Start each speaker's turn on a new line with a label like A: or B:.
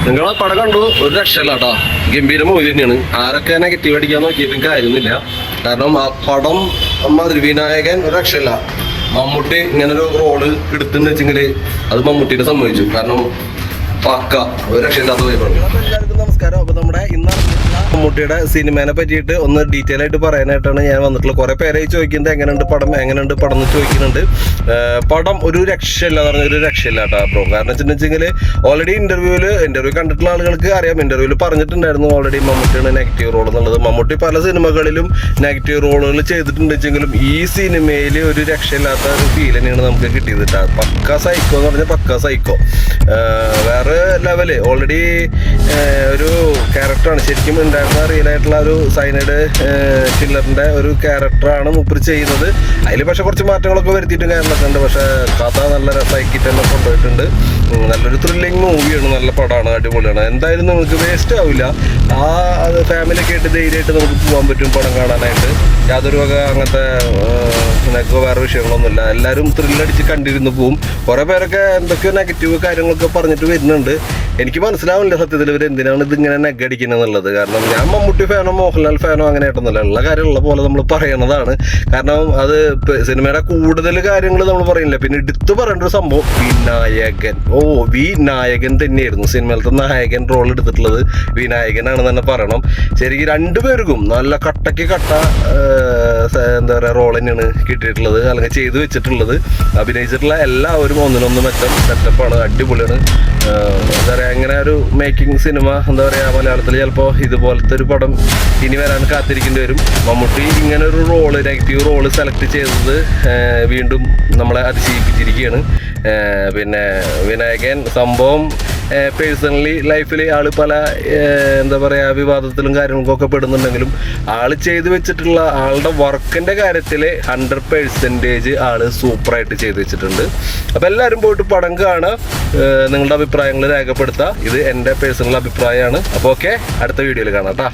A: നിങ്ങളെ പടം കണ്ടു, ഒരു രക്ഷയില്ല കേട്ടോ. ഗംഭീര മൂവി തന്നെയാണ്. ആരൊക്കെ നെഗറ്റീവ് അടിക്കാൻ നോക്കിയിട്ടും കാര്യമൊന്നുമില്ല. കാരണം ആ പടം വിനായകൻ ഒരു രക്ഷയില്ല. മമ്മൂട്ടി ഇങ്ങനൊരു റോള് എടുത്തെന്ന് വെച്ചെങ്കിൽ അത് മമ്മൂട്ടിനെ സമ്മതിച്ചു. കാരണം പക്ക ഒരു രക്ഷയില്ലാത്ത പോയിട്ടുണ്ട്. എല്ലാവർക്കും നമസ്കാരം. അപ്പൊ നമ്മുടെ ഇന്നറിഞ്ഞിട്ടുള്ള മമ്മൂട്ടിയുടെ സിനിമേനെ പറ്റിയിട്ട് ഒന്ന് ഡീറ്റെയിൽ ആയിട്ട് പറയാനായിട്ടാണ് ഞാൻ വന്നിട്ടുള്ളത്. കുറെ പേരായി ചോദിക്കുന്നത് എങ്ങനെയുണ്ട് പടം എന്ന് ചോദിക്കുന്നുണ്ട്. പടം ഒരു രക്ഷയില്ല എന്ന് പറഞ്ഞാൽ ഒരു രക്ഷയില്ല കേട്ടോ ബ്രോ. കാരണം വെച്ചിട്ടുണ്ടെങ്കിൽ ഓൾറെഡി ഇന്റർവ്യൂ കണ്ടിട്ടുള്ള ആളുകൾക്ക് അറിയാം. ഇന്റർവ്യൂവിൽ പറഞ്ഞിട്ടുണ്ടായിരുന്നു ഓൾറെഡി മമ്മൂട്ടിയാണ് നെഗറ്റീവ് റോൾ എന്നുള്ളത്. മമ്മൂട്ടി പല സിനിമകളിലും നെഗറ്റീവ് റോളുകൾ ചെയ്തിട്ടുണ്ടെങ്കിലും ഈ സിനിമയിൽ ഒരു രക്ഷയില്ലാത്ത ഒരു ഫീൽ തന്നെയാണ് നമുക്ക് കിട്ടിയത് കേട്ടോ. പക്ക സൈക്കോ എന്ന് പറഞ്ഞാൽ പക്ക സൈക്കോ. വേറെ ലെവല് ഓൾറെഡി ഒരു ക്യാരക്ടറാണ് ശരിക്കും ഉണ്ടായിരുന്ന റിയൽ ആയിട്ടുള്ള ഒരു സൈനൈഡ് കില്ലറിന്റെ ഒരു ക്യാരക്ടറാണ് മുപ്പര് ചെയ്യുന്നത്. അതിൽ പക്ഷെ കുറച്ച് മാറ്റങ്ങളൊക്കെ വരുത്തിയിട്ടും കാര്യങ്ങളൊക്കെ ഉണ്ട്. പക്ഷെ കഥ നല്ല രസമാക്കിയിട്ട് തന്നെ കൊണ്ടുപോയിട്ടുണ്ട്. നല്ലൊരു ത്രില്ലിങ് മൂവിയാണ്, നല്ല പടമാണ്, അടിപൊളിയാണ്. എന്തായാലും നിങ്ങൾക്ക് വേസ്റ്റ് ആവില്ല. ആ ഫാമിലിയൊക്കെ ആയിട്ട് ധൈര്യമായിട്ട് നമുക്ക് പോകാൻ പറ്റും പടം കാണാനായിട്ട്. യാതൊരു വക അങ്ങനത്തെ നിനക്ക് വേറെ വിഷയങ്ങളൊന്നുമില്ല. എല്ലാവരും ത്രില്ലടിച്ച് കണ്ടിരുന്ന് പോവും. കുറേ പേരൊക്കെ എന്തൊക്കെയോ നെഗറ്റീവ് കാര്യങ്ങളൊക്കെ പറഞ്ഞിട്ട് വരുന്നുണ്ട്. എനിക്ക് മനസ്സിലാവില്ല സത്യത്തിൽ ഇവർ എന്തിനാണ് ഇതിങ്ങനെ നെഗടിക്കുന്നത് എന്നുള്ളത്. കാരണം ഞാൻ മമ്മൂട്ടി ഫാനോ മോഹൻലാൽ ഫാനോ അങ്ങനെ ആയിട്ടൊന്നുമില്ല. ഉള്ള കാര്യമുള്ള പോലെ നമ്മൾ പറയണതാണ്. കാരണം അത് സിനിമയുടെ കൂടുതൽ കാര്യങ്ങൾ നമ്മൾ പറയില്ല. പിന്നെ എടുത്തു പറയേണ്ട ഒരു സംഭവം വിനായകൻ. വിനായകൻ തന്നെയായിരുന്നു സിനിമയിലത്തെ നായകൻ റോൾ എടുത്തിട്ടുള്ളത്. വിനായകനാണെന്ന് തന്നെ പറയണം. ശരിക്കും രണ്ടുപേർക്കും നല്ല കട്ടയ്ക്ക് കട്ട എന്താ പറയുക റോൾ തന്നെയാണ് കിട്ടിയിട്ടുള്ളത്, അല്ലെങ്കിൽ ചെയ്തു വെച്ചിട്ടുള്ളത്. അഭിനയിച്ചിട്ടുള്ള എല്ലാവരും ഒന്നിനൊന്ന് മെച്ചം സെറ്റപ്പാണ്, അടിപൊളിയാണ്. എന്താ പറയുക, ഇങ്ങനെ ഒരു മേക്കിംഗ് സിനിമ എന്താ പറയുക മലയാളത്തിൽ ചിലപ്പോൾ ഇതുപോലത്തെ ഒരു പടം ഇനി വരാൻ കാത്തിരിക്കേണ്ടി വരും. മമ്മൂട്ടി ഇങ്ങനെ ഒരു റോള് നെഗറ്റീവ് റോള് സെലക്ട് ചെയ്തത് വീണ്ടും നമ്മളെ അതിശയിപ്പിച്ചിരിക്കുകയാണ്. പിന്നെ വിനായകൻ സംഭവം പേഴ്സണലി ലൈഫിൽ ആൾ പല എന്താ പറയുക വിവാദത്തിലും കാര്യങ്ങൾക്കൊക്കെ പെടുന്നുണ്ടെങ്കിലും ആൾ ചെയ്തു വെച്ചിട്ടുള്ള ആളുടെ വർക്കിൻ്റെ കാര്യത്തിൽ 100% ആൾ സൂപ്പറായിട്ട് ചെയ്തു വെച്ചിട്ടുണ്ട്. അപ്പോൾ എല്ലാവരും പോയിട്ട് പടം കാണുക, നിങ്ങളുടെ അഭിപ്രായങ്ങൾ രേഖപ്പെടുത്തുക. ഇത് എൻ്റെ പേഴ്സണൽ അഭിപ്രായമാണ്. അപ്പോൾ ഓക്കെ, അടുത്ത വീഡിയോയിൽ കാണാം കേട്ടോ.